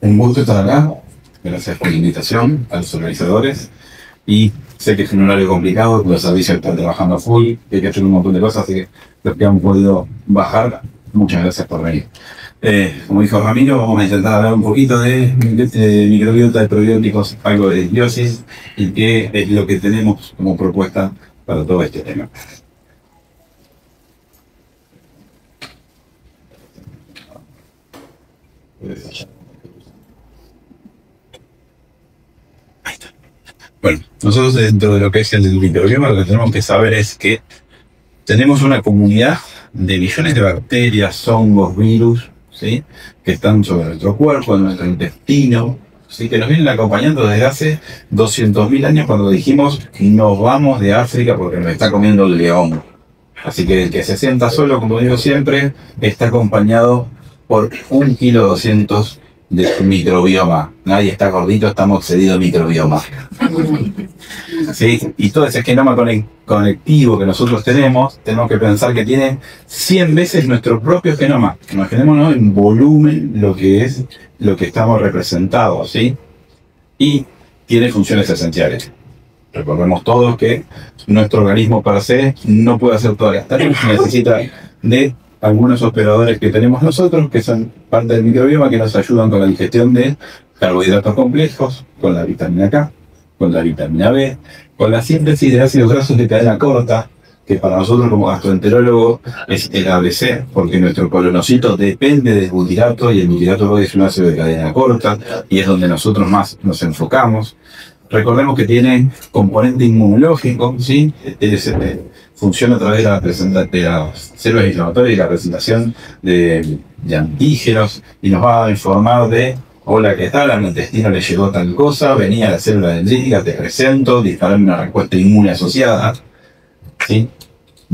Un gusto estar acá. Gracias por la invitación a los organizadores. Y sé que es un horario complicado, que los servicios están trabajando a full, que hay que hacer un montón de cosas, así que los que han podido bajar, muchas gracias por venir. Como dijo Ramiro, vamos a intentar hablar un poquito de microbiota, de probióticos, algo de disbiosis y qué es lo que tenemos como propuesta para todo este tema. Bueno, nosotros dentro de lo que es el microbioma, lo que tenemos que saber es que tenemos una comunidad de millones de bacterias, hongos, virus, ¿sí?, que están sobre nuestro cuerpo, en nuestro intestino, ¿sí?, que nos vienen acompañando desde hace 200.000 años cuando dijimos nos vamos de África porque nos está comiendo el león. Así que el que se sienta solo, como digo siempre, está acompañado por 1,2 kilos de su microbioma. Nadie está gordito, estamos excedidos de microbioma. ¿Sí? Y todo ese genoma conectivo que nosotros tenemos que pensar que tiene 100 veces nuestro propio genoma. Imaginémonos en volumen lo que es lo que estamos representados, ¿sí? Y tiene funciones esenciales. Recordemos todos que nuestro organismo per se no puede hacer todas las tareas, necesita de algunos operadores que tenemos nosotros, que son parte del microbioma, que nos ayudan con la digestión de carbohidratos complejos, con la vitamina K, con la vitamina B, con la síntesis de ácidos grasos de cadena corta, que para nosotros como gastroenterólogo es el ABC, porque nuestro colonocito depende del butirato y el butirato es un ácido de cadena corta y es donde nosotros más nos enfocamos. Recordemos que tiene componente inmunológico, ¿sí? Funciona a través de las células inflamatorias y la presentación de antígenos y nos va a informar de: hola, ¿qué tal? Al intestino le llegó tal cosa, venía la célula dendrítica, te presento, disparame una respuesta inmune asociada, ¿sí?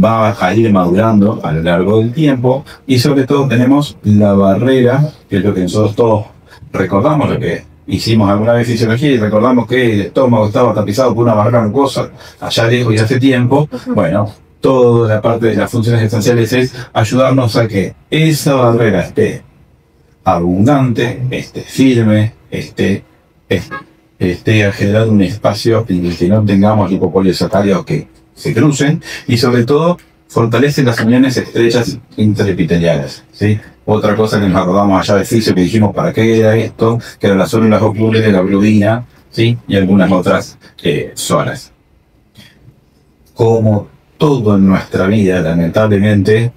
Va a ir madurando a lo largo del tiempo y sobre todo tenemos la barrera, que es lo que nosotros todos recordamos, lo que hicimos alguna vez fisiología y recordamos que el estómago estaba tapizado por una barrera mucosa allá lejos y hace tiempo. Bueno, toda la parte de las funciones esenciales es ayudarnos a que esa barrera esté abundante, esté firme, esté generando un espacio en el que no tengamos lipopolisacáridos que se crucen y sobre todo fortalece las uniones estrechas intraepiteliales, ¿sí? Otra cosa que nos acordamos allá de fisio que dijimos para qué era esto, que eran las células oculares de la bilirrubina, ¿sí?, y algunas otras zonas. Como todo en nuestra vida, lamentablemente,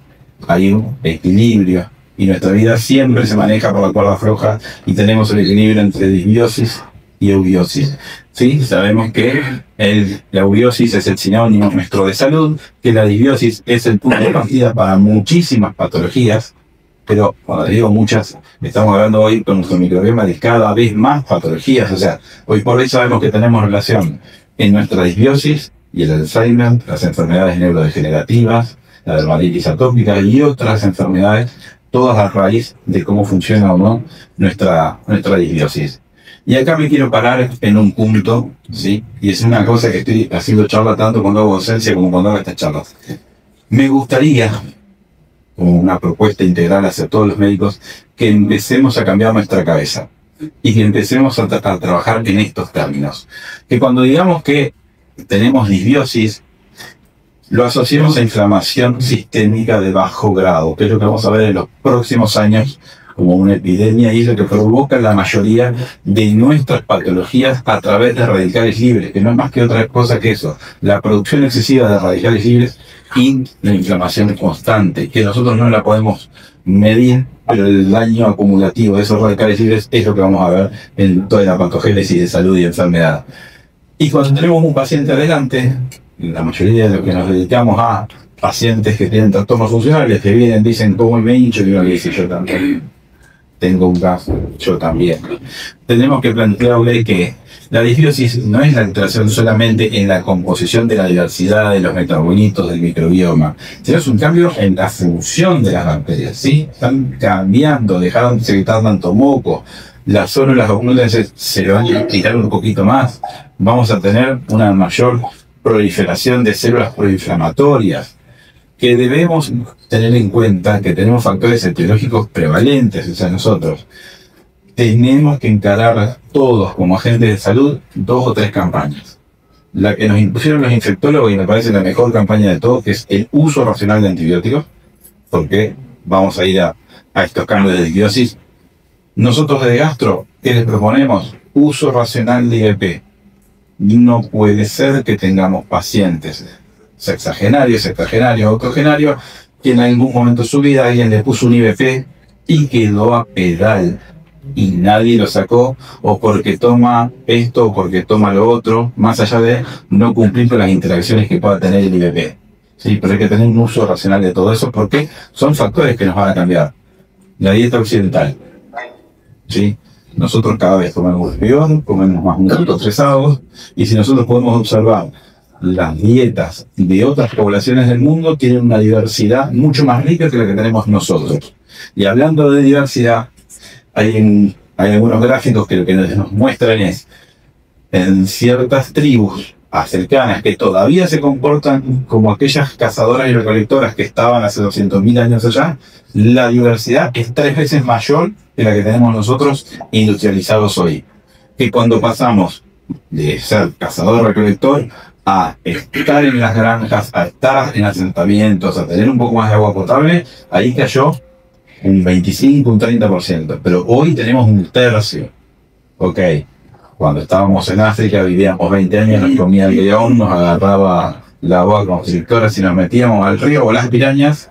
hay un equilibrio y nuestra vida siempre se maneja por la cuerda floja y tenemos el equilibrio entre disbiosis y eubiosis. ¿Sí? Sabemos que la eubiosis es el sinónimo nuestro de salud, que la disbiosis es el punto de partida para muchísimas patologías, pero cuando digo muchas, estamos hablando hoy con nuestro microbioma de cada vez más patologías. O sea, hoy por hoy sabemos que tenemos relación en nuestra disbiosis y el Alzheimer, las enfermedades neurodegenerativas, la dermatitis atópica y otras enfermedades, todas a raíz de cómo funciona o no nuestra disbiosis. Y acá me quiero parar en un punto, ¿sí? Y es una cosa que estoy haciendo charla tanto cuando hago docencia como cuando hago estas charlas. Me gustaría, como una propuesta integral hacia todos los médicos, que empecemos a cambiar nuestra cabeza y que empecemos a trabajar en estos términos. Que cuando digamos que tenemos disbiosis, lo asociemos a inflamación sistémica de bajo grado, que es lo que vamos a ver en los próximos años como una epidemia y es lo que provoca la mayoría de nuestras patologías a través de radicales libres, que no es más que otra cosa que eso, la producción excesiva de radicales libres y la inflamación constante, que nosotros no la podemos medir, pero el daño acumulativo de esos radicales libres es lo que vamos a ver en toda la patogénesis de salud y enfermedad. Y cuando tenemos un paciente adelante, la mayoría de los que nos dedicamos a pacientes que tienen trastornos funcionales, que vienen, dicen, ¿cómo me hincho? Y uno le dice, yo también tengo un caso, yo también. Tenemos que plantearle que la disbiosis no es la alteración solamente en la composición de la diversidad de los metabolitos del microbioma, sino es un cambio en la función de las bacterias, ¿sí? Están cambiando, dejaron de secretar tanto moco, las células oculares se lo van a tirar un poquito más, vamos a tener una mayor proliferación de células proinflamatorias, que debemos tener en cuenta que tenemos factores etiológicos prevalentes, o sea, nosotros tenemos que encarar todos como agentes de salud 2 o 3 campañas. La que nos impusieron los infectólogos, y me parece la mejor campaña de todo, que es el uso racional de antibióticos, porque vamos a ir a estos cambios de disbiosis. Nosotros de Gastro, ¿qué les proponemos? Uso racional de IVP. No puede ser que tengamos pacientes sexagenarios, octogenarios, que en algún momento de su vida alguien le puso un IVP y quedó a pedal y nadie lo sacó, o porque toma esto o porque toma lo otro, más allá de no cumplir con las interacciones que pueda tener el IVP. Sí, pero hay que tener un uso racional de todo eso porque son factores que nos van a cambiar. La dieta occidental. ¿Sí? Nosotros cada vez comemos peor, comemos más ultraprocesados, y si nosotros podemos observar las dietas de otras poblaciones del mundo, tienen una diversidad mucho más rica que la que tenemos nosotros. Y hablando de diversidad, hay algunos gráficos que lo que nos muestran es, en ciertas tribus cercanas que todavía se comportan como aquellas cazadoras y recolectoras que estaban hace 200.000 años allá, la diversidad es 3 veces mayor que la que tenemos nosotros industrializados hoy. Que cuando pasamos de ser cazador-recolector a estar en las granjas, a estar en asentamientos, a tener un poco más de agua potable, ahí cayó un 25, un 30%. Pero hoy tenemos un tercio. Ok. Cuando estábamos en África, vivíamos 20 años, nos comía el león, nos agarraba la boa constrictora si nos metíamos al río, o las pirañas.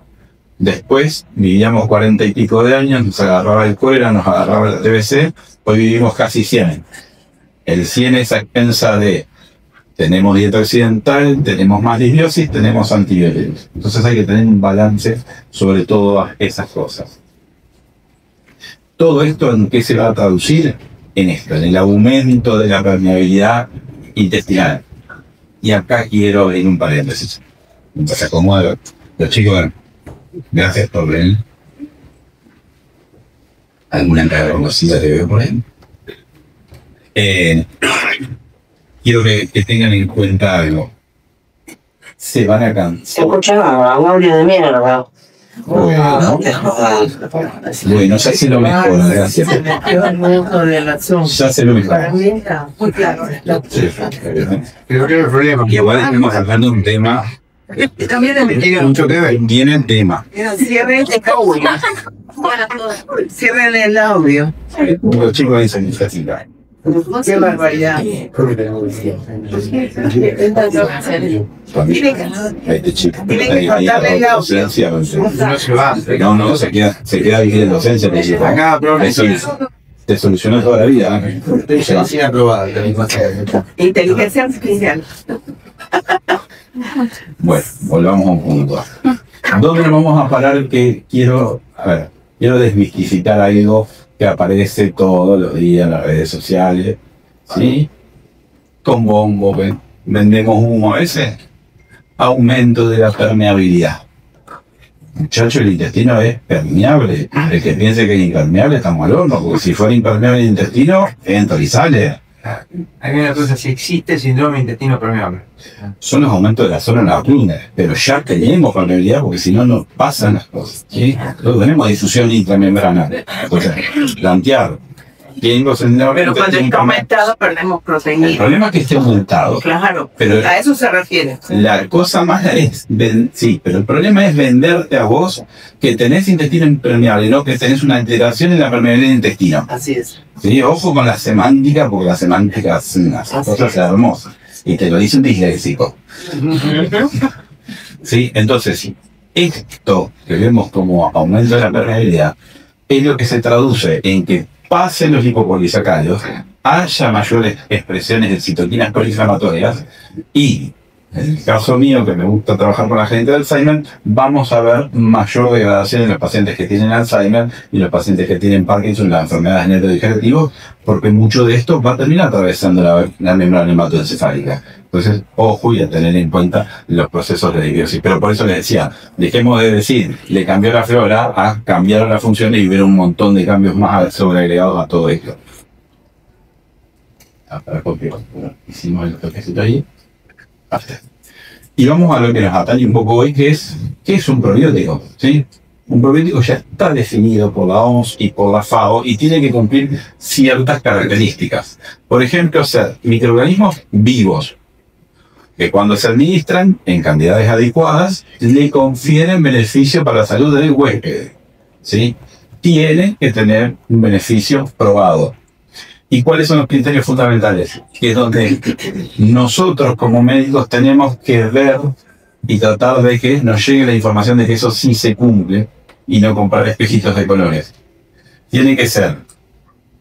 Después vivíamos 40 y pico de años, nos agarraba el cólera, nos agarraba la TBC. Hoy vivimos casi 100. El 100 es a expensa de, tenemos dieta occidental, tenemos más disbiosis, tenemos antibióticos. Entonces hay que tener un balance sobre todas esas cosas. Todo esto, ¿en qué se va a traducir? En esto, en el aumento de la permeabilidad intestinal. Y acá quiero abrir un paréntesis. Se acomoda. Los chicos, gracias por venir. ¿Alguna cosita te veo por ahí? Quiero que tengan en cuenta algo. Se van a cansar. Escuchaba, audio de mierda. Bueno, ya se lo mejora, gracias. Ya se lo mejora. Creo que el problema. Igual estamos hablando de un tema. Tiene mucho que ver. Tiene el tema. Cierren este audio. Cierren el audio. Los chicos dicen necesitan. Qué barbaridad. Este chico. Tienen que cortarle el audio. No se va. No, se queda vivir en docencia. Acá, Eso te solucionó toda la vida. Inteligencia aprobada. Inteligencia artificial. Bueno, volvamos a un punto. ¿Dónde nos vamos a parar? Que quiero desmistificar algo que aparece todos los días en las redes sociales, ¿sí? Con bombo, vendemos humo a veces. Aumento de la permeabilidad. Muchacho, el intestino es permeable. El que piense que es impermeable está mal horno, porque si fuera impermeable el intestino, entra y sale. Hay una cosa, si existe síndrome de intestino permeable. Son los aumentos de la zona en la columna, pero ya tenemos permeabilidad porque si no, no pasan las cosas, ¿sí? Luego tenemos difusión intramembrana. Entonces, plantear tengo síndrome. Pero cuando está aumentado perdemos El proteína. problema es que esté aumentado. Claro, Pero a eso se refiere. la cosa mala es, sí, pero el problema es venderte a vos que tenés intestino impermeable, no que tenés una alteración en la permeabilidad del intestino. Así es. ¿Sí? Ojo con la semántica, porque la semántica es una cosa hermosa. Y te lo dice un disléxico. ¿Sí? Entonces, esto que vemos como aumento de la permeabilidad es lo que se traduce en que pasen los lipopolisacáridos, haya mayores expresiones de citoquinas proinflamatorias y, en el caso mío, que me gusta trabajar con la gente de Alzheimer, vamos a ver mayor degradación en los pacientes que tienen Alzheimer y los pacientes que tienen Parkinson, las enfermedades neurodegenerativas, porque mucho de esto va a terminar atravesando la membrana hematoencefálica. Entonces, ojo y a tener en cuenta los procesos de disbiosis. Pero por eso les decía, dejemos de decir, le cambió la flora a cambiar la función y ver un montón de cambios más sobreagregados a todo esto. Para copiar, hicimos el toquecito ahí. Y vamos a lo que nos atañe un poco hoy, que es ¿qué es un probiótico? ¿Sí? Un probiótico ya está definido por la OMS y por la FAO y tiene que cumplir ciertas características. Por ejemplo, ser microorganismos vivos, que cuando se administran en cantidades adecuadas, le confieren beneficio para la salud del huésped. ¿Sí? Tiene que tener un beneficio probado. ¿Y cuáles son los criterios fundamentales? Que es donde nosotros como médicos tenemos que ver y tratar de que nos llegue la información de que eso sí se cumple y no comprar espejitos de colores. Tiene que ser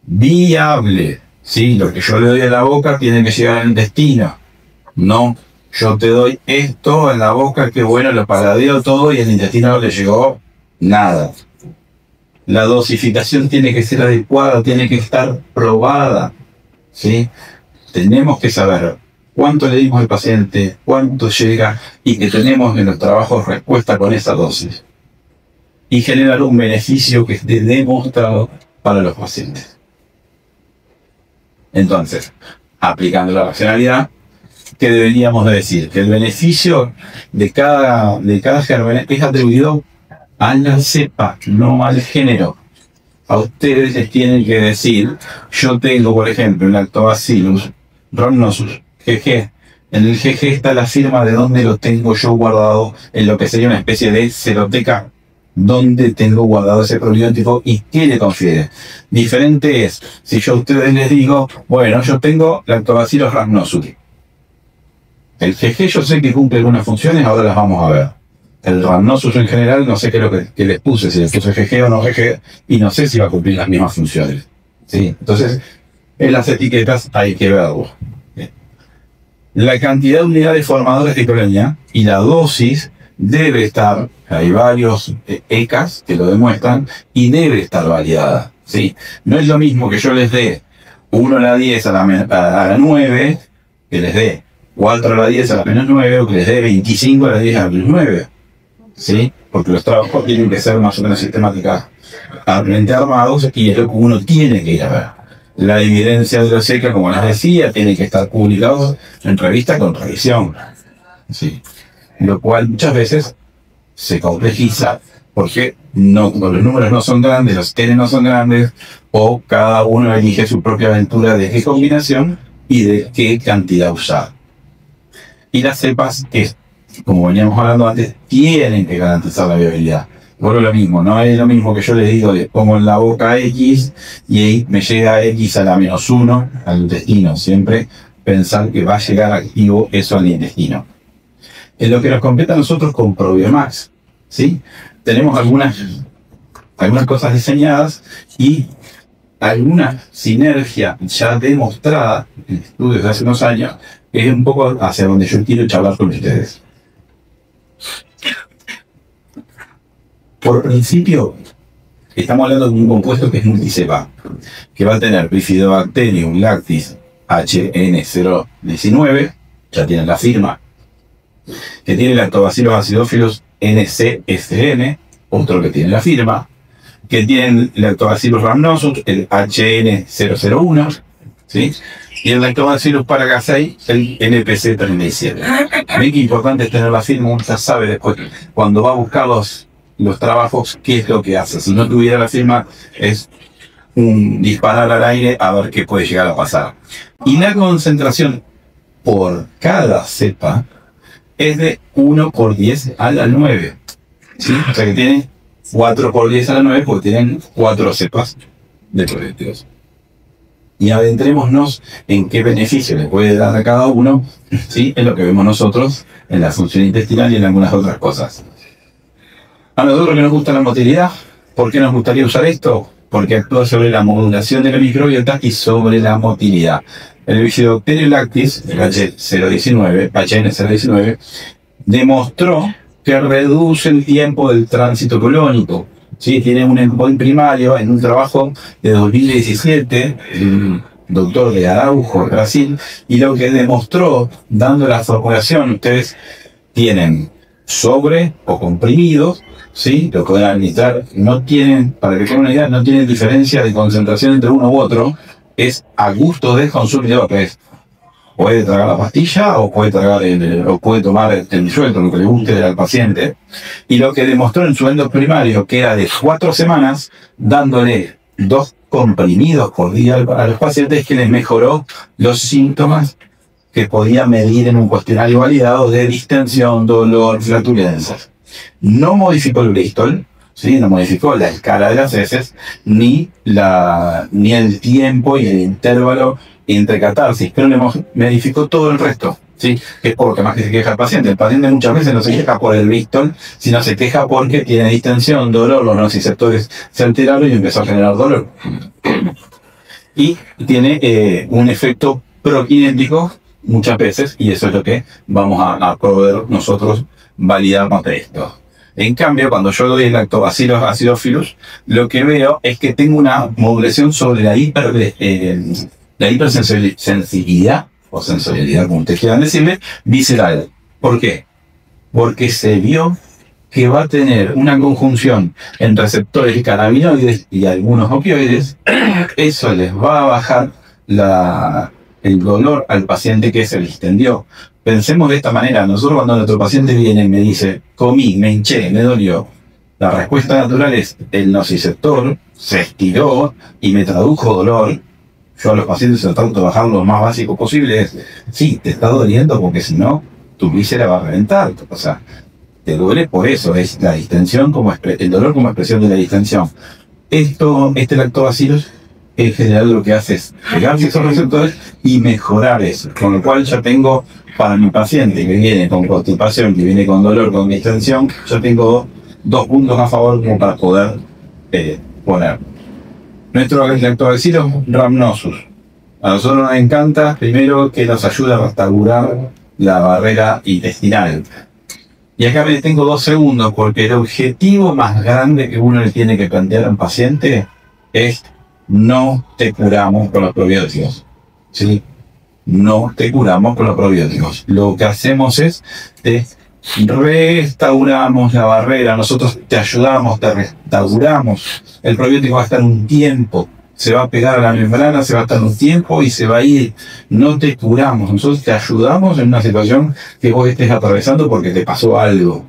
viable. ¿Sí? Lo que yo le doy a la boca tiene que llegar al intestino. No, yo te doy esto en la boca, que bueno, lo paladeo todo y el intestino no le llegó nada. La dosificación tiene que ser adecuada, tiene que estar probada. ¿Sí? Tenemos que saber cuánto le dimos al paciente, cuánto llega y que tenemos en los trabajos respuesta con esa dosis. Y generar un beneficio que esté demostrado para los pacientes. Entonces, aplicando la racionalidad, ¿qué deberíamos de decir? Que el beneficio de cada germen es atribuido a la cepa, no al género. A ustedes les tienen que decir, yo tengo, por ejemplo, un Lactobacillus rhamnosus, GG. En el GG está la firma de dónde lo tengo yo guardado, en lo que sería una especie de ceroteca, dónde tengo guardado ese probiótico y qué le confiere. Diferente es, si yo a ustedes les digo, bueno, yo tengo Lactobacillus rhamnosus. El GG yo sé que cumple algunas funciones, ahora las vamos a ver. El rhamnosus en general, no sé qué es lo que les puse, si les puse GG o no GG, y no sé si va a cumplir las mismas funciones. ¿Sí? Entonces, en las etiquetas hay que verlo. La cantidad de unidades formadoras de colonia y la dosis debe estar, hay varios ECAs que lo demuestran, y debe estar variada. ¿Sí? No es lo mismo que yo les dé 1 a la 10 a la 9, que les dé 4 a la 10 a la menos 9, o que les dé 25 a la 10 a la menos 9. ¿Sí? Porque los trabajos tienen que ser más o menos sistemáticamente armados y es lo que uno tiene que ir a ver. La evidencia de los ECA, como les decía, tiene que estar publicados en revista con revisión. ¿Sí? Lo cual muchas veces se complejiza porque los números no son grandes, los N no son grandes, o cada uno elige su propia aventura de qué combinación y de qué cantidad usar. Y las cepas, que como veníamos hablando antes, tienen que garantizar la viabilidad. Bueno, lo mismo, no es lo mismo que yo les digo, les pongo en la boca X y ahí me llega X a la menos 1 al intestino. Siempre pensar que va a llegar activo eso al intestino. En lo que nos compete a nosotros con Probiomax, ¿sí? Tenemos algunas cosas diseñadas y alguna sinergia ya demostrada en estudios de hace unos años, que es un poco hacia donde yo quiero charlar con ustedes. Por principio, estamos hablando de un compuesto que es multicepa, que va a tener Bifidobacterium lactis HN019, ya tienen la firma, que tiene Lactobacillus acidophilus NCFN, otro que tiene la firma, que tiene Lactobacillus rhamnosus, el HN001, ¿sí? Y el Lactobacillus paracasei, el NPC37. Ven que importante es tener la firma, uno ya sabe después, cuando va a buscar los trabajos, qué es lo que hace. Si no tuviera la firma, es un disparar al aire a ver qué puede llegar a pasar. Y la concentración por cada cepa es de 1 por 10 a la 9. ¿Sí? O sea que tiene 4 por 10 a la 9 porque tienen 4 cepas de probióticos. Y adentrémonos en qué beneficio le puede dar a cada uno, ¿sí? Es lo que vemos nosotros en la función intestinal y en algunas otras cosas. A nosotros que nos gusta la motilidad, ¿por qué nos gustaría usar esto? Porque actúa sobre la modulación de la microbiota y sobre la motilidad. El Bifidobacterium lactis, el HN019, demostró que reduce el tiempo del tránsito colónico. ¿Sí? Tiene un endpoint primario en un trabajo de 2017, el doctor de Araujo, Brasil, y lo que demostró, dando la formulación, ustedes tienen sobre o comprimidos, ¿sí? Lo pueden administrar, no tienen, para que tengan una idea, no tienen diferencia de concentración entre uno u otro, es a gusto del consumidor, es puede tragar la pastilla o puede tragar o puede tomar el disuelto, lo que le guste al paciente. Y lo que demostró en su endo primario, que era de 4 semanas, dándole 2 comprimidos por día a los pacientes, que les mejoró los síntomas que podía medir en un cuestionario validado de distensión, dolor, flatulencias. No modificó el Bristol, ¿sí? No modificó la escala de las heces, ni el tiempo y el intervalo entre catarsis, pero le modificó todo el resto, ¿sí? Que es por lo que más que se queja el paciente. El paciente muchas veces no se queja por el Bristol, sino se queja porque tiene distensión, dolor, los nociceptores se alteraron y empezó a generar dolor. Y tiene un efecto prokinético muchas veces, y eso es lo que vamos a poder nosotros validarnos de esto. En cambio, cuando yo doy el lactobacillus acidophilus, lo que veo es que tengo una modulación sobre la hipersensibilidad, o sensorialidad, como ustedes quieran decirle, visceral. ¿Por qué? Porque se vio que va a tener una conjunción en receptores cannabinoides y algunos opioides. Eso les va a bajar el dolor al paciente que se distendió. Pensemos de esta manera. Nosotros, cuando nuestro paciente viene y me dice, comí, me hinché, me dolió, la respuesta natural es, el nociceptor se estiró y me tradujo dolor. Yo a los pacientes trato de bajar lo más básico posible. Es, sí, te está doliendo porque si no, tu víscera va a reventar. O sea, te duele por eso. Es la distensión, el dolor como expresión de la distensión. Este lactobacillus en general lo que hace es pegarse esos receptores y mejorar eso. Con lo cual ya tengo, para mi paciente que viene con constipación, que viene con dolor, con distensión, yo tengo 2 puntos a favor como para poder poner. Nuestro lactobacillus rhamnosus. A nosotros nos encanta, primero, que nos ayuda a restaurar la barrera intestinal. Y acá me detengo 2 segundos, porque el objetivo más grande que uno le tiene que plantear a un paciente es: no te curamos con los probióticos, ¿sí? No te curamos con los probióticos. Lo que hacemos es, te restauramos la barrera, nosotros te ayudamos, te restauramos. El probiótico va a estar un tiempo, se va a pegar a la membrana, se va a estar un tiempo y se va a ir. No te curamos, nosotros te ayudamos en una situación que vos estés atravesando porque te pasó algo.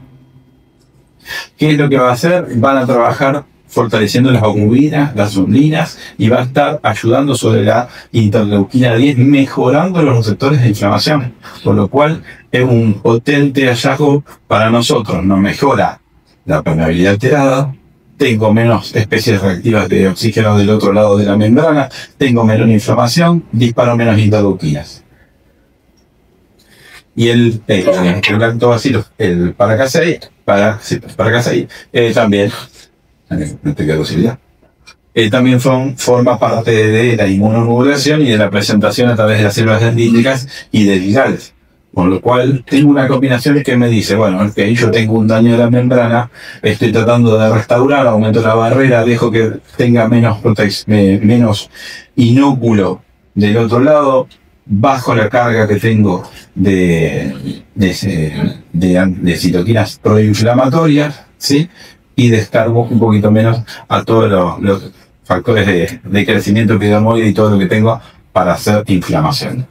¿Qué es lo que va a hacer? Van a trabajar fortaleciendo las albuminas, las urlinas, y va a estar ayudando sobre la interleuquina 10, mejorando los receptores de inflamación, por lo cual es un potente hallazgo para nosotros. Nos mejora la permeabilidad alterada, tengo menos especies reactivas de oxígeno del otro lado de la membrana, tengo menos inflamación, disparo menos interleuquinas. Y el lactobacillus, el Paracasei, también, no te queda posibilidad. También forma parte de la inmunomodulación y de la presentación a través de las células dendríticas y de ligales. Con lo cual, tengo una combinación que me dice, bueno, es que yo tengo un daño de la membrana, estoy tratando de restaurar, aumento la barrera, dejo que tenga menos inóculo del otro lado, bajo la carga que tengo de citoquinas proinflamatorias, ¿sí? Y descargo un poquito menos a todos los factores de crecimiento epidermoide y todo lo que tengo para hacer inflamación.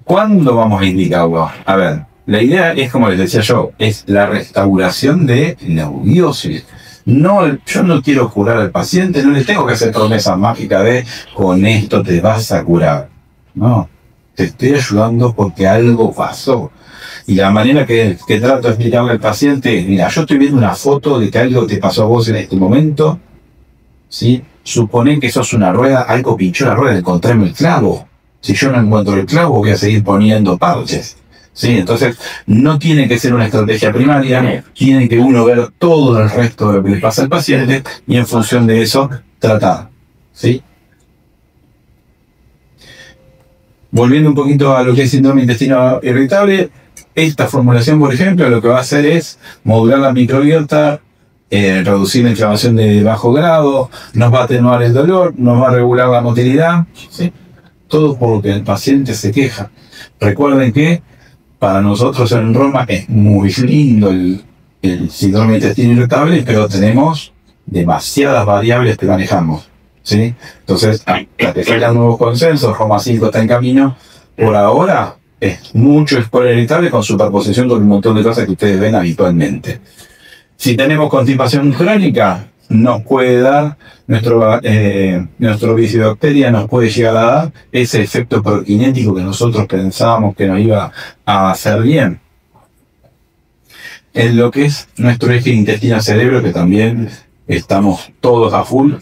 ¿Cuándo vamos a indicarlo? A ver, la idea es, como les decía yo, es la restauración de la eubiosis. No, yo no quiero curar al paciente, no le tengo que hacer promesas mágicas de con esto te vas a curar. No, te estoy ayudando porque algo pasó. Y la manera que trato de explicarle al paciente es, mira, yo estoy viendo una foto de que algo te pasó a vos en este momento, ¿sí? Suponen que sos una rueda, algo pinchó la rueda, encontrame el clavo. Si yo no encuentro el clavo, voy a seguir poniendo parches, ¿sí? Entonces, no tiene que ser una estrategia primaria, tiene que uno ver todo el resto de lo que le pasa al paciente y en función de eso, tratar, ¿sí? Volviendo un poquito a lo que es síndrome intestino irritable, esta formulación, por ejemplo, lo que va a hacer es modular la microbiota, reducir la inflamación de bajo grado, nos va a atenuar el dolor, nos va a regular la motilidad, ¿sí? Todo por lo que el paciente se queja. Recuerden que para nosotros en Roma es muy lindo el síndrome intestino irritable, pero tenemos demasiadas variables que manejamos, ¿sí? Entonces, hasta que salgan nuevos consensos, Roma 5 está en camino, por ahora es mucho escolar irritable con superposición con un montón de cosas que ustedes ven habitualmente. Si tenemos constipación crónica, nos puede dar, nuestro bifidobacteria nos puede llegar a dar ese efecto prokinético que nosotros pensábamos que nos iba a hacer bien. En lo que es nuestro eje intestino-cerebro, que también estamos todos a full,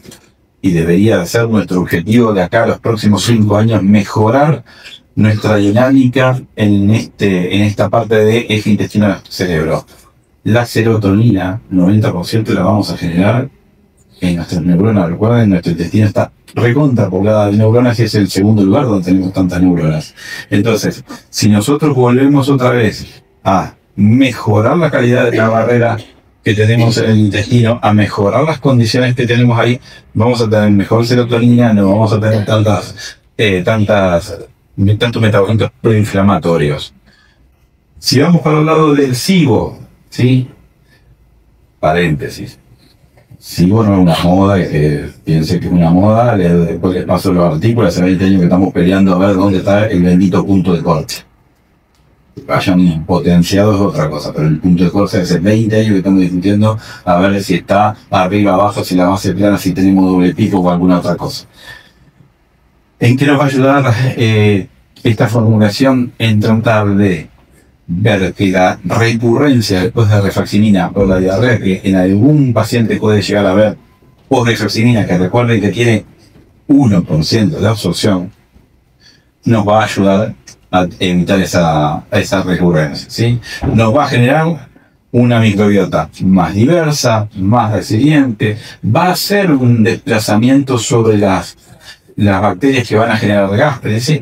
y debería de ser nuestro objetivo de acá a los próximos 5 años, mejorar nuestra dinámica en esta parte de eje intestino-cerebro. La serotonina, 90% la vamos a generar en nuestras neuronas. Recuerden, nuestro intestino está recontrapoblado de neuronas y es el segundo lugar donde tenemos tantas neuronas. Entonces, si nosotros volvemos otra vez a mejorar la calidad de la barrera que tenemos en el intestino, a mejorar las condiciones que tenemos ahí, vamos a tener mejor serotonina, no vamos a tener tantos metabolitos proinflamatorios. Si vamos para el lado del SIBO, ¿sí? Paréntesis. SIBO no es una moda, que piense que es una moda, después les paso los artículos, hace 20 años que estamos peleando a ver dónde está el bendito punto de corte. Hayan potenciado es otra cosa, pero el punto de corte hace 20 años que estamos discutiendo a ver si está arriba, abajo, si la base plana, si tenemos doble pico o alguna otra cosa. ¿En qué nos va a ayudar esta formulación? En tratar de ver que la recurrencia después de rifaximirina o la diarrea que en algún paciente puede llegar a ver post rifaximirina, que recuerden que tiene 1% de absorción, nos va a ayudar a evitar esa recurrencia, ¿sí? Nos va a generar una microbiota más diversa, más resiliente, va a ser un desplazamiento sobre las bacterias que van a generar gas.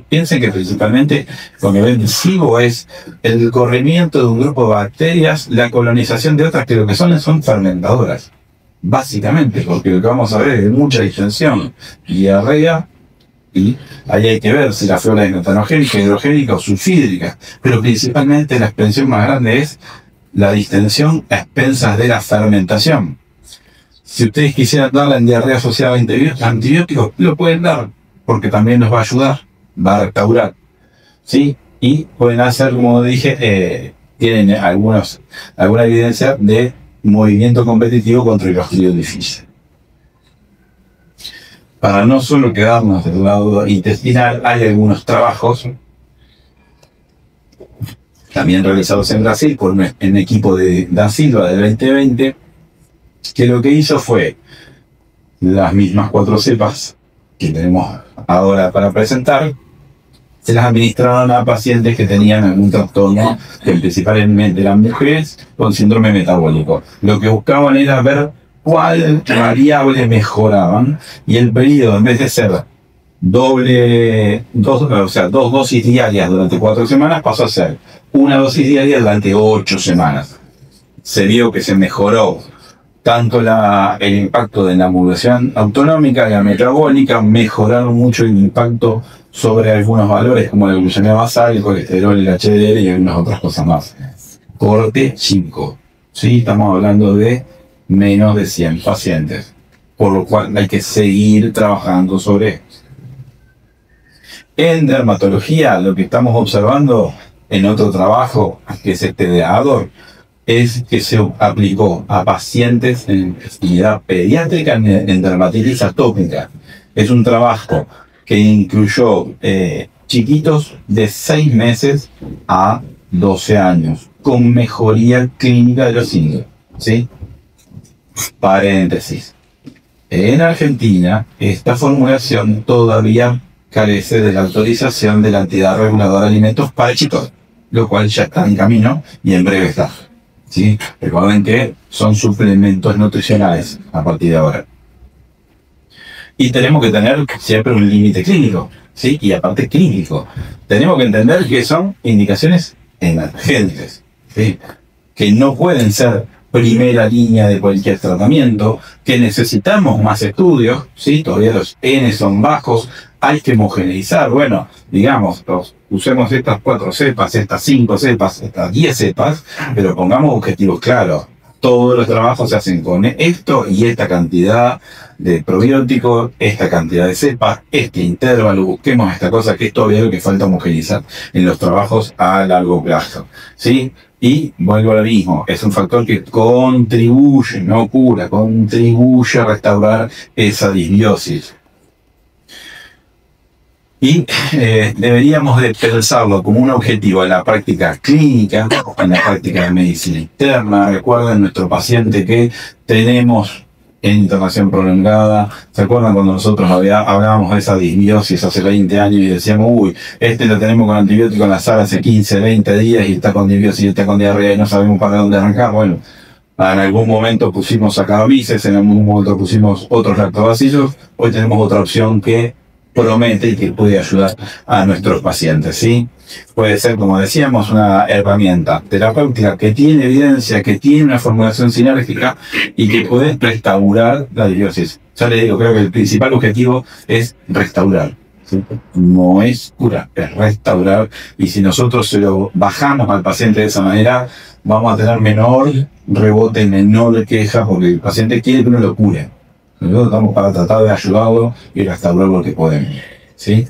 Piensen que principalmente lo que ven SIBO es el corrimiento de un grupo de bacterias, la colonización de otras que lo que son fermentadoras, básicamente, porque lo que vamos a ver es mucha distensión, diarrea, y ahí hay que ver si la flora es metanogénica, hidrogénica o sulfídrica, pero principalmente la expresión más grande es la distensión a expensas de la fermentación. Si ustedes quisieran darle en diarrea asociada a antibióticos, lo pueden dar, porque también nos va a ayudar, va a restaurar, ¿sí? Y pueden hacer, como dije, tienen alguna evidencia de movimiento competitivo contra el Clostridium difficile. Para no solo quedarnos del lado intestinal, hay algunos trabajos también realizados en Brasil por un equipo de Da Silva del 2020, que lo que hizo fue las mismas 4 cepas que tenemos ahora para presentar, se las administraron a pacientes que tenían algún trastorno, que principalmente eran mujeres con síndrome metabólico. Lo que buscaban era ver cuál variable mejoraban, y el periodo, en vez de ser dos dosis diarias durante 4 semanas, pasó a ser una dosis diaria durante 8 semanas. Se vio que se mejoró tanto el impacto de la modulación autonómica y la metabólica, mejoraron mucho el impacto sobre algunos valores como la glucemia basal, el colesterol, el HDL y algunas otras cosas más. Corte 5, ¿sí? Estamos hablando de menos de 100 pacientes, por lo cual hay que seguir trabajando sobre esto. En dermatología, lo que estamos observando en otro trabajo, que es este de Ador, es que se aplicó a pacientes en edad pediátrica en dermatitis atópica. Es un trabajo que incluyó chiquitos de 6 meses a 12 años, con mejoría clínica de los síntomas, ¿sí? Paréntesis. En Argentina, esta formulación todavía carece de la autorización de la entidad reguladora de alimentos para chicos, lo cual ya está en camino y en breve está, ¿sí? Recuerden que son suplementos nutricionales a partir de ahora. Y tenemos que tener siempre un límite clínico, ¿sí? Y aparte clínico. Tenemos que entender que son indicaciones emergentes, ¿sí? Que no pueden ser primera línea de cualquier tratamiento, que necesitamos más estudios, ¿sí? Todavía los N son bajos, hay que homogeneizar. Bueno, digamos, usemos estas 4 cepas, estas 5 cepas, estas 10 cepas, pero pongamos objetivos claros. Todos los trabajos se hacen con esto y esta cantidad de probióticos, esta cantidad de cepas, este intervalo, busquemos esta cosa que es todavía lo que falta homogeneizar en los trabajos a largo plazo, ¿sí? Y vuelvo a lo mismo, es un factor que contribuye, no cura, contribuye a restaurar esa disbiosis. Y deberíamos de pensarlo como un objetivo en la práctica clínica, en la práctica de medicina interna. Recuerden nuestro paciente que tenemos en internación prolongada. ¿Se acuerdan cuando nosotros hablábamos de esa disbiosis hace 20 años y decíamos, uy, este lo tenemos con antibiótico en la sala hace 15, 20 días y está con disbiosis y está con diarrea y no sabemos para dónde arrancar? Bueno, en algún momento pusimos saccharomyces, en algún momento pusimos otros lactobacillus. Hoy tenemos otra opción que promete y que puede ayudar a nuestros pacientes, ¿sí? Puede ser, como decíamos, una herramienta terapéutica que tiene evidencia, que tiene una formulación sinérgica y que puede restaurar la disbiosis. Ya les digo, creo que el principal objetivo es restaurar, ¿sí? No es curar, es restaurar. Y si nosotros se lo bajamos al paciente de esa manera, vamos a tener menor rebote, menor queja, porque el paciente quiere que uno lo cure. Nosotros estamos para tratar de ayudarlo y restaurar lo que podemos, ¿sí?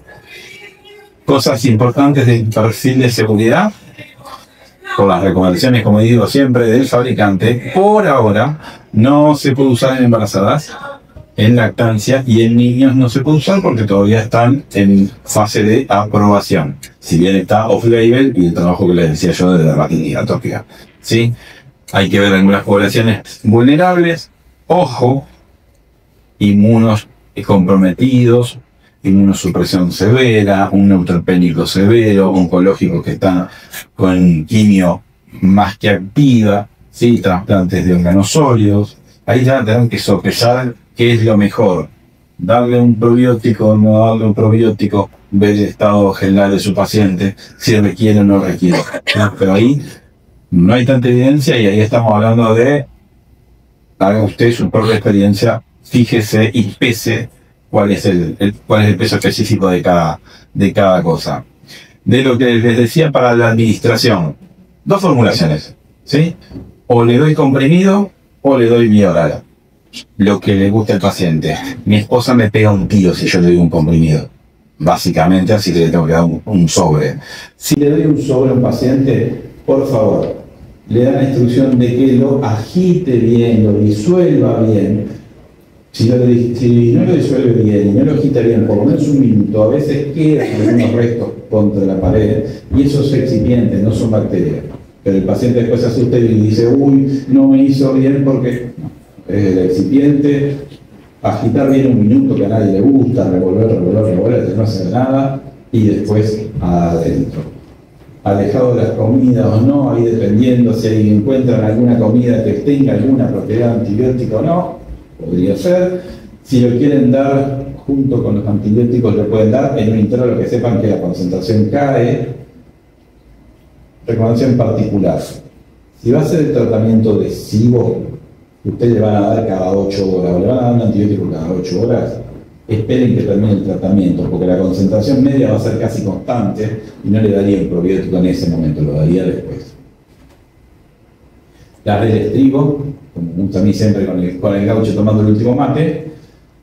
Cosas importantes del perfil de seguridad, por las recomendaciones, como digo siempre, del fabricante. Por ahora, no se puede usar en embarazadas, en lactancia y en niños no se puede usar porque todavía están en fase de aprobación. Si bien está off-label y el trabajo que les decía yo de dermatitis atópica, ¿sí? Hay que ver algunas poblaciones vulnerables. Ojo, inmunos comprometidos, inmunosupresión severa, un neutropénico severo, oncológico que está con quimio más que activa, ¿sí? Trasplantes de órganos sólidos. Ahí ya tendrán que sopesar qué es lo mejor. Darle un probiótico, no darle un probiótico, ver el estado general de su paciente, si requiere o no requiere. ¿No? Pero ahí no hay tanta evidencia y ahí estamos hablando de haga usted su propia experiencia. Fíjese y pese cuál es el peso específico de cada cosa. De lo que les decía para la administración, dos formulaciones, ¿sí? O le doy comprimido o le doy vía oral. Lo que le guste al paciente. Mi esposa me pega un tiro si yo le doy un comprimido. Básicamente, así que le tengo que dar un sobre. Si le doy un sobre a un paciente, por favor, le dan la instrucción de que lo agite bien, lo disuelva bien. Si no lo disuelve bien y no lo agita bien, por lo menos un minuto, a veces quedan algunos restos contra la pared y esos excipientes no son bacterias. Pero el paciente después se asusta y dice, uy, no me hizo bien porque no, es el excipiente. Agitar bien un minuto que a nadie le gusta, revolver, no hacer nada y después adentro. Alejado de las comidas o no, ahí dependiendo si ahí encuentran alguna comida que tenga alguna propiedad antibiótica o no. Podría ser. Si lo quieren dar junto con los antibióticos, lo pueden dar en un intervalo que sepan que la concentración cae. Recomendación particular. Si va a ser el tratamiento de SIBO, ustedes le van a dar cada 8 horas, o le van a dar un antibiótico cada 8 horas, esperen que termine el tratamiento, porque la concentración media va a ser casi constante y no le daría un probiótico en ese momento, lo daría después. La red de estribo, como me gusta a mí siempre con el gaucho tomando el último mate,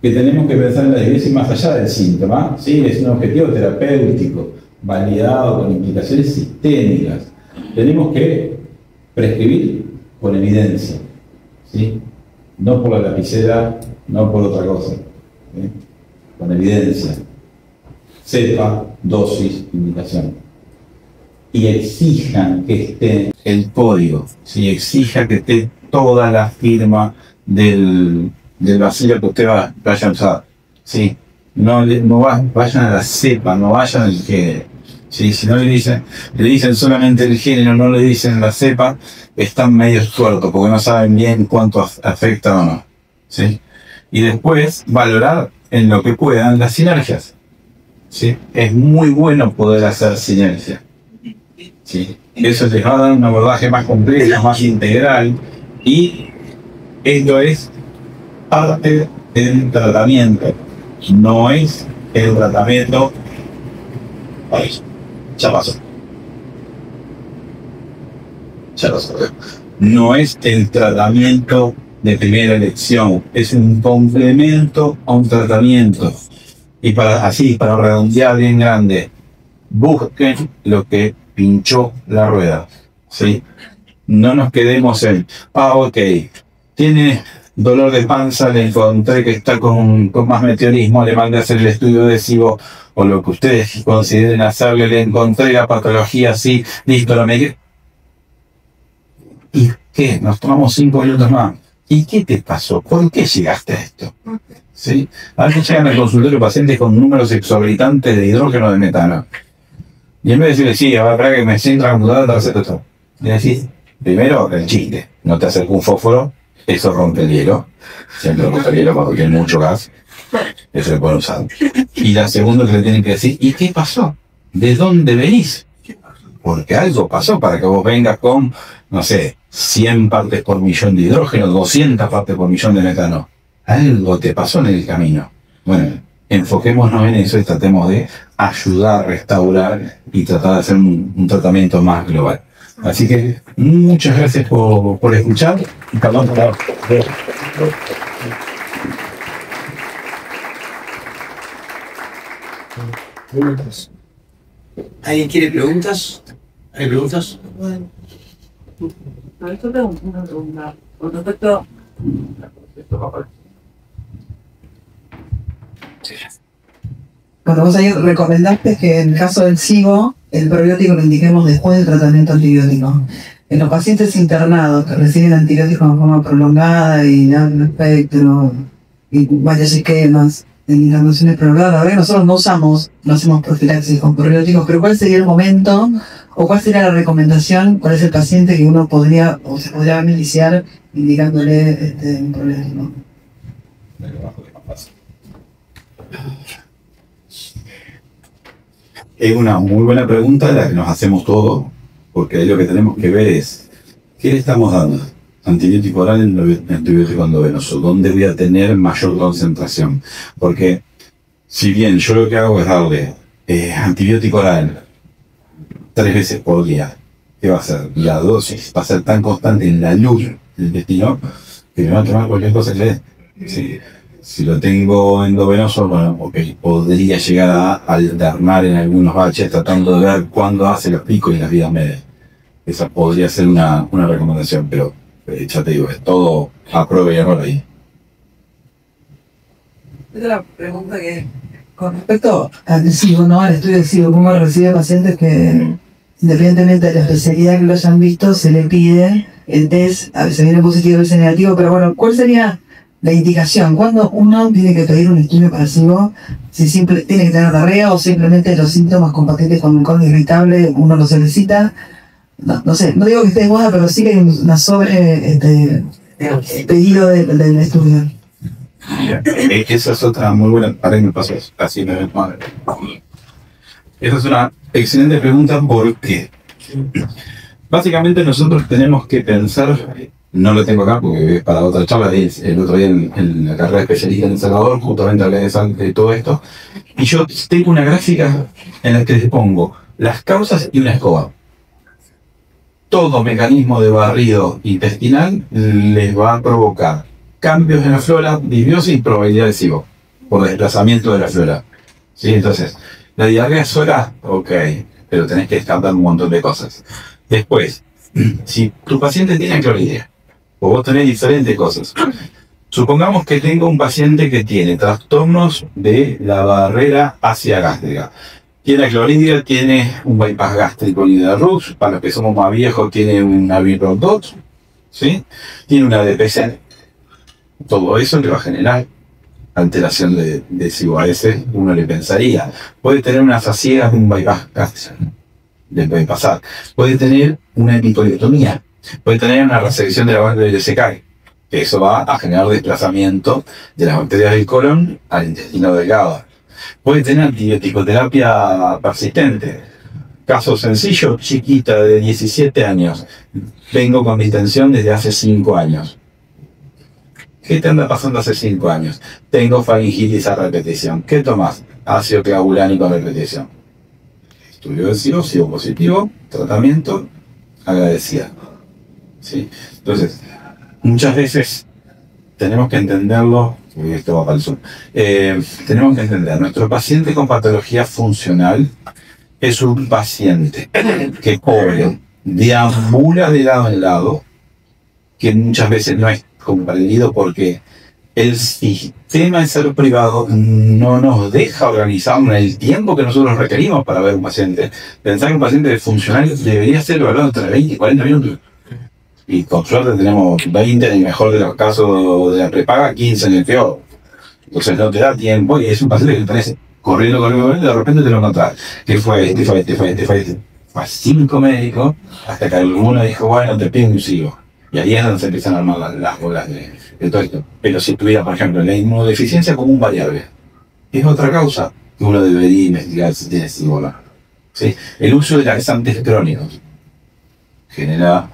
que tenemos que pensar en la disbiosis más allá del síntoma, ¿sí? Es un objetivo terapéutico, validado con implicaciones sistémicas. Tenemos que prescribir con evidencia, ¿sí? No por la lapicera, no por otra cosa, ¿sí? Con evidencia, cepa, dosis, indicación. Y exijan que esté el código, ¿sí? Exija que esté toda la firma del bacilo que usted vaya a usar, ¿sí? No vayan a la cepa, no vayan al género, ¿sí? Si no le dicen solamente el género, no le dicen la cepa, están medio tuertos porque no saben bien cuánto afecta o no, ¿sí? Y después valorar en lo que puedan las sinergias, ¿sí? Es muy bueno poder hacer sinergia, ¿sí? Eso les va a dar un abordaje más completo, más integral, y esto es parte del tratamiento, no es el tratamiento. Ay, ya pasó. no es el tratamiento de primera elección, es un complemento a un tratamiento. Y para redondear bien grande, busquen lo que pinchó la rueda, ¿sí? No nos quedemos en, ok, tiene dolor de panza, le encontré que está con más meteorismo, le mandé a hacer el estudio de SIBO, o lo que ustedes consideren hacerle, le encontré la patología así, listo, lo medí. ¿Y qué? Nos tomamos 5 minutos más. ¿Y qué te pasó? ¿Por qué llegaste a esto? ¿Sí? A veces llegan al consultorio pacientes con números exorbitantes de hidrógeno de metano. Y en vez de decirle, sí, a ver, que me siento la computadora, te hacer esto. Y decís, primero, el chiste. No te acerques un fósforo, eso rompe el hielo. Siempre rompe el hielo porque hay mucho gas. Eso lo pueden usar. Y la segunda que le tienen que decir, ¿y qué pasó? ¿De dónde venís? Porque algo pasó para que vos vengas con, no sé, 100 partes por millón de hidrógeno, 200 partes por millón de metano. Algo te pasó en el camino. Bueno, enfoquémonos en eso y tratemos de ayudar, restaurar y tratar de hacer un tratamiento más global. Así que muchas gracias por escuchar. Y perdón por ¿Alguien quiere preguntas? ¿Hay preguntas? Bueno, yo tengo una pregunta con respecto. Bueno, vos ahí recomendaste que en el caso del SIBO, el probiótico lo indiquemos después del tratamiento antibiótico. En los pacientes internados que reciben antibióticos de forma prolongada y de amplio espectro y varios esquemas de internaciones prolongadas, la verdad que nosotros no hacemos profilaxis con probióticos, pero ¿cuál sería el momento o cuál sería la recomendación? ¿Cuál es el paciente que uno podría o se podría iniciar indicándole un probiótico? Es una muy buena pregunta la que nos hacemos todos, porque ahí lo que tenemos que ver es, ¿qué le estamos dando? Antibiótico oral y antibiótico endovenoso. ¿Dónde voy a tener mayor concentración? Porque si bien yo lo que hago es darle antibiótico oral 3 veces por día, ¿qué va a ser? La dosis va a ser tan constante en la luz del intestino que me va a tomar cualquier cosa que le dé. Sí. Si lo tengo endovenoso, bueno, ok, podría llegar a alternar en algunos baches tratando de ver cuándo hace los picos y las vidas medias. Esa podría ser una recomendación, pero ya te digo, es todo a prueba y error ahí. Otra pregunta que con respecto al SIBO, ¿no? Al estudio del SIBO, ¿cómo recibe pacientes que, independientemente de la especialidad que lo hayan visto, se le pide el test, a veces viene positivo, a veces negativo, pero bueno, ¿cuál sería la indicación? ¿Cuándo uno tiene que pedir un estudio para SIBO? Si tiene que tener diarrea o simplemente los síntomas compatibles con un colon irritable, uno lo solicita. No sé, no digo que esté de moda, pero sí que hay una pedido del estudio. Esa es otra muy buena, para me pasó así me ven mal. Esa es una excelente pregunta porque básicamente nosotros tenemos que pensar, no lo tengo acá porque es para otra charla, el otro día en la carrera de especialista en El Salvador, justamente hablé de todo esto, y yo tengo una gráfica en la que les pongo las causas y una escoba. Todo mecanismo de barrido intestinal les va a provocar cambios en la flora, disbiosis y probabilidad de SIBO, por desplazamiento de la flora. ¿Sí? Entonces, la diarrea sola, ok, pero tenés que descartar un montón de cosas. Después, si tu paciente tiene cloridia, o vos tenés diferentes cosas, supongamos que tengo un paciente que tiene trastornos de la barrera ácida gástrica. Tiene cloridia, tiene un bypass gástrico y de RUX, para los que somos más viejos tiene una Virot, ¿sí? Tiene una DPC. Todo eso le va a generar alteración de SIBO. A ese uno le pensaría. Puede tener unas fasciegas de un bypass gástrico. Le puede pasar. Puede tener una epicolectomía. Puede tener una resección de la válvula de Secai. Eso va a generar desplazamiento de las bacterias del colon al intestino delgado. Puede tener antibiótico-terapia persistente. Caso sencillo, chiquita de 17 años. Vengo con distensión desde hace 5 años. ¿Qué te anda pasando hace 5 años? Tengo faringitis a repetición. ¿Qué tomas? Ácido clavulánico a repetición. Estudio de SIBO positivo, tratamiento, agradecida. ¿sí? Entonces, muchas veces tenemos que entenderlo, y esto va para el sur, tenemos que entender, nuestro paciente con patología funcional es un paciente que pobre, deambula de lado en lado, que muchas veces no es comprendido porque el sistema de salud privado no nos deja organizarnos en el tiempo que nosotros requerimos para ver un paciente. Pensar que un paciente funcional debería ser evaluado entre 20 y 40 minutos. Y con suerte tenemos 20 en el mejor de los casos de la prepaga, 15 en el peor. Entonces no te da tiempo y es un paciente que tenés corriendo, y de repente te lo encontrás. ¿Qué fue? Fue a 5 médicos hasta que alguno dijo, bueno, te pido un sigo. Y ahí es donde se empiezan a armar las bolas de todo esto. Pero si tuviera, por ejemplo, la inmunodeficiencia como un variable, es otra causa que uno debería investigar si tiene SIBO o no. ¿Sí? El uso de laxantes crónicos genera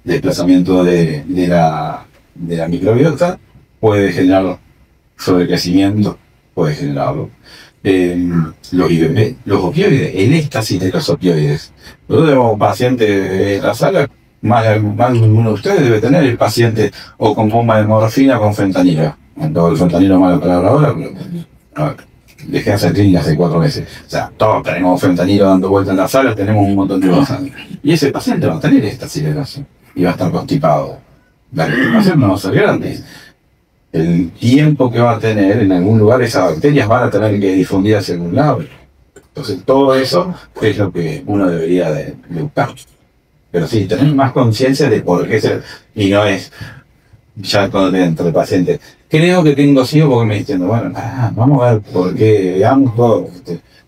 desplazamiento de la microbiota, puede generar sobrecrecimiento, puede generarlo. Los IBP, los opioides, el éxtasis de los opioides. Nosotros tenemos un paciente en la sala, más de uno de ustedes debe tener el paciente o con bomba de morfina o con fentanilo. Todo el fentanilo es mala palabra ahora, pero no, dejé de hacer clínica hace 4 meses. O sea, todos tenemos fentanilo dando vueltas en la sala, tenemos un montón de cosas. Y ese paciente va a tener éxtasis de gaso y va a estar constipado. La constipación no va a ser grande. El tiempo que va a tener en algún lugar, esas bacterias van a tener que difundir hacia algún lado. Entonces, todo eso es lo que uno debería de buscar. Pero sí, tener más conciencia de por qué ser, y no es ya cuando dentro del paciente. Creo que tengo SIBO porque me diciendo, bueno, vamos a ver por qué, veamos todo.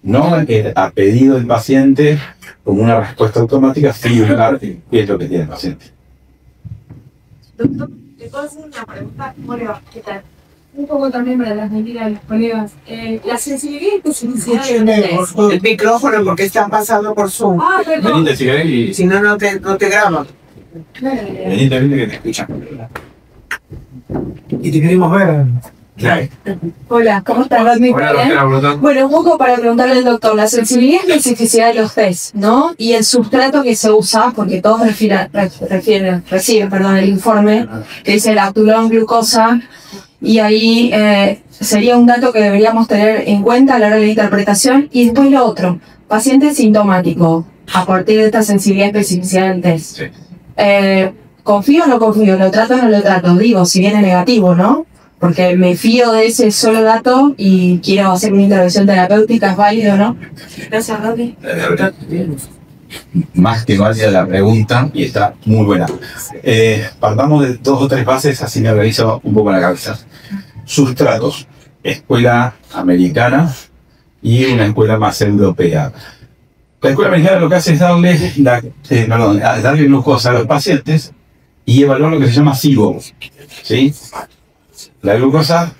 No a pedido del paciente, como una respuesta automática, sí buscar qué es lo que tiene el paciente. Doctor, ¿te puedo hacer una pregunta? Bueno, ¿qué tal? Un poco también para transmitir a los colegas. La sensibilidad y especificidad de ustedes. El micrófono porque están pasando por Zoom. Ah, perdón. Venite, si querés, y Si no, no te graban. venite que te escuchan. Y te queremos ver. Claro. Hola, ¿cómo estás, Rodney? Hola, ¿Bien? doctora Brotón. Bueno, un poco para preguntarle al doctor, la sensibilidad y especificidad de los test, ¿no? Y el sustrato que se usa, porque todos reciben el informe que dice lactulón, glucosa, y ahí sería un dato que deberíamos tener en cuenta a la hora de la interpretación. Y después lo otro, paciente sintomático, a partir de esta sensibilidad y especificidad del test. Sí. ¿Confío o no confío? ¿Lo trato o no lo trato? Digo, si viene negativo, ¿no? Porque me fío de ese solo dato y quiero hacer una intervención terapéutica, ¿es válido o no? Gracias, Rodney. Más que válida la pregunta y está muy buena. Partamos de 2 o 3 bases, así me organizo un poco la cabeza. Sustratos, escuela americana y una escuela más europea. La escuela americana lo que hace es darle glucosa a los pacientes y evaluar lo que se llama SIBO. ¿Sí? La glucosa,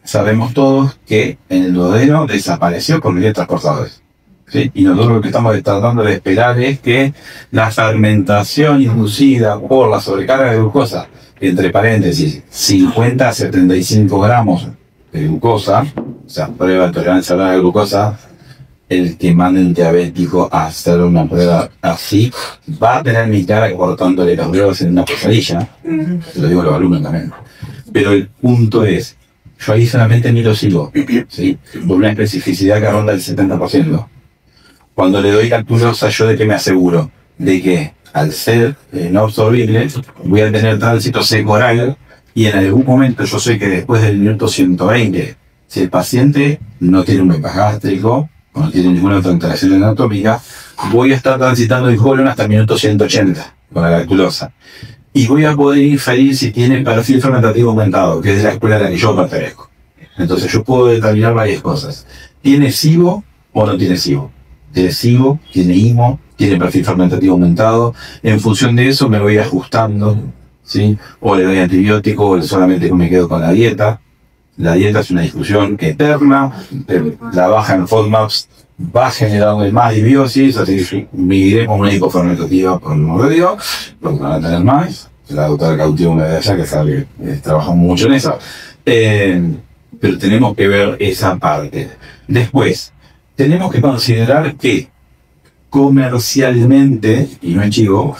sabemos todos que en el duodeno desapareció por medios transportadores. ¿Sí? Y nosotros lo que estamos tratando de esperar es que la fermentación inducida por la sobrecarga de glucosa, entre paréntesis, 50 a 75 gramos de glucosa, o sea, prueba de tolerancia a la glucosa, el que mande un diabético a hacer una prueba así, va a tener mi cara cortándole los dedos en una pesadilla. Se lo digo a los alumnos también. Pero el punto es, yo ahí solamente miro SIBO, ¿sí? Por una especificidad que ronda el 70%. Cuando le doy lactulosa, ¿yo de qué me aseguro? De que al ser no absorbible, voy a tener tránsito seco-oral y en algún momento yo sé que después del minuto 120, si el paciente no tiene un bypass gástrico, o no tiene ninguna otra alteración anatómica, voy a estar transitando el colon hasta el minuto 180 con la lactulosa. Y voy a poder inferir si tiene perfil fermentativo aumentado, que es de la escuela a la que yo pertenezco. Entonces yo puedo determinar varias cosas. ¿Tiene SIBO o no tiene SIBO? ¿Tiene SIBO? ¿Tiene IMO? ¿Tiene perfil fermentativo aumentado? En función de eso me voy ajustando, ¿sí? O le doy antibiótico o solamente me quedo con la dieta. La dieta es una discusión eterna. La baja en FODMAPs va a generar más disbiosis, así que migremos a una hipofermentativa por el amor de Dios, porque van a tener más. La doctora Cautivo me de allá que sabe que trabajamos mucho en eso. Pero tenemos que ver esa parte. Después, tenemos que considerar que comercialmente, y no en chivo,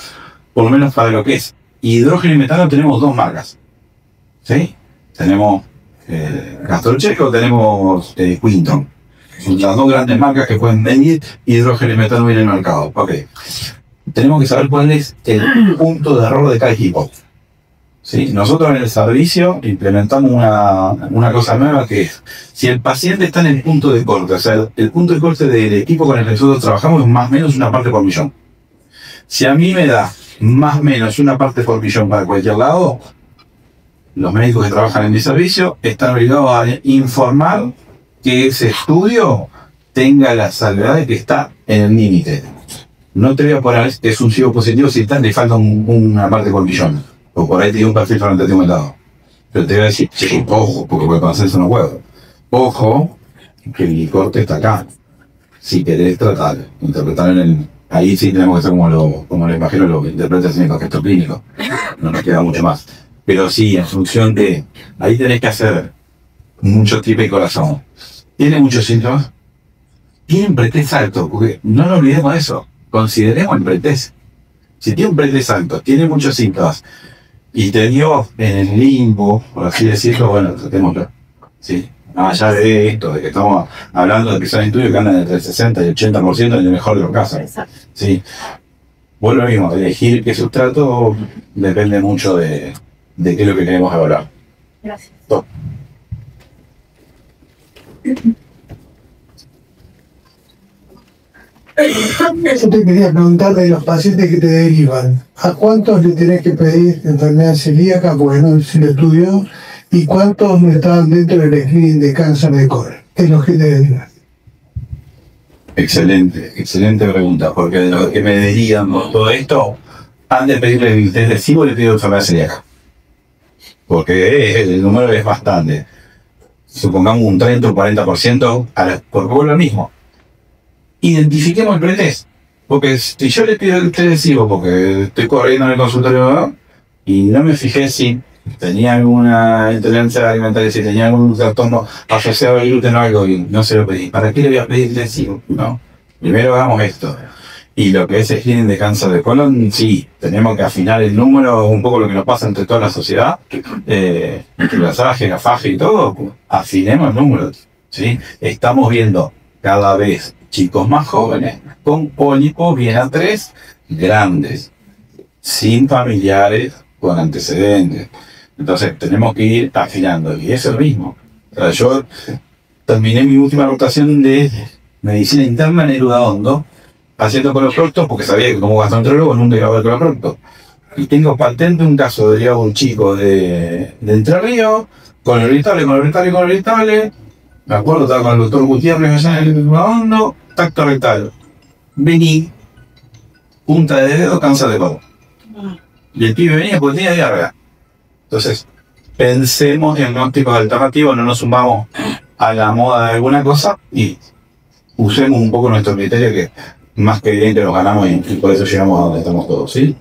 por lo menos para lo que es hidrógeno y metano tenemos dos marcas, ¿sí? Tenemos Castrol Checo, tenemos Quinton. Son las dos grandes marcas que pueden medir hidrógeno y metano en el mercado. Ok. Tenemos que saber cuál es el punto de error de cada equipo. ¿Sí? Nosotros en el servicio implementamos una cosa nueva que es, si el paciente está en el punto de corte, o sea, el punto de corte del equipo con el que nosotros trabajamos es más o menos una parte por millón. Si a mí me da más o menos una parte por millón para cualquier lado, los médicos que trabajan en mi servicio están obligados a informar que ese estudio tenga la salvedad de que está en el límite. No te voy a poner que es un ciego positivo si le falta una parte por millón. O por ahí tiene un perfil fermentativo aumentado. Pero te voy a decir, che, ojo, porque puede pasar eso no puedo. Ojo, que el corte está acá. Si querés tratar, interpretar en el... Ahí sí tenemos que ser como lo imagino, lo que interpretas en el contexto clínico. No nos queda mucho más. Pero sí, en función de... Ahí tenés que hacer mucho tripa y corazón. ¿Tiene muchos síntomas? Tiene un pretest alto, porque no nos olvidemos de eso. Consideremos el pretest. Si tiene un pretest alto, tiene muchos síntomas, y te dio en el limbo, por así decirlo, bueno, tratémoslo. ¿Sí? Más allá de esto, de que estamos hablando de que son estudios que andan entre el 60 y el 80% en el mejor de los casos. ¿Sí? Vuelvo lo mismo, elegir qué sustrato depende mucho de qué es lo que queremos evaluar. Gracias. Top. Yo te quería preguntar de los pacientes que te derivan. ¿A cuántos le tenés que pedir enfermedad celíaca porque no se lo estudió? ¿Y cuántos estaban dentro del screening de cáncer de colon? ¿Qué es lo que te derivan? Excelente pregunta, porque de los que me derivan por todo esto, antes de pedirle el test de SIBO le pido enfermedad celíaca. Porque el número es bastante. Supongamos un 30 o 40%, porque vuelve lo mismo. Identifiquemos el pretest. Porque si yo le pido el test de SIBO porque estoy corriendo en el consultorio, ¿no? Y no me fijé si tenía alguna intolerancia alimentaria, si tenía algún trastorno asociado al gluten o algo, y no se lo pedí. ¿Para qué le voy a pedir el test de SIBO? No. Primero hagamos esto. Y lo que es el screening de cáncer de colon, sí, tenemos que afinar el número, un poco lo que nos pasa entre toda la sociedad, microplasaje, gafaje y todo, afinemos el número, ¿sí? Estamos viendo cada vez chicos más jóvenes con pólipos bien A3 grandes, sin familiares con antecedentes. Entonces tenemos que ir afinando, y eso es lo mismo. O sea, yo terminé mi última rotación de medicina interna en Erudahondo, haciendo coloprocto, porque sabía que como gastroenterólogo nunca iba a ver coloprocto. Y tengo patente un caso de un chico de Entre Ríos, con el irritable. Me acuerdo, estaba con el doctor Gutiérrez allá en el Hondo, tacto rectal. Vení, punta de dedo, cáncer de colon. Y el pibe venía porque tenía diarrea. Entonces, pensemos en diagnósticos alternativos, no nos sumamos a la moda de alguna cosa y usemos un poco nuestro criterio que más que evidente nos ganamos y por eso llegamos a donde estamos todos, ¿sí?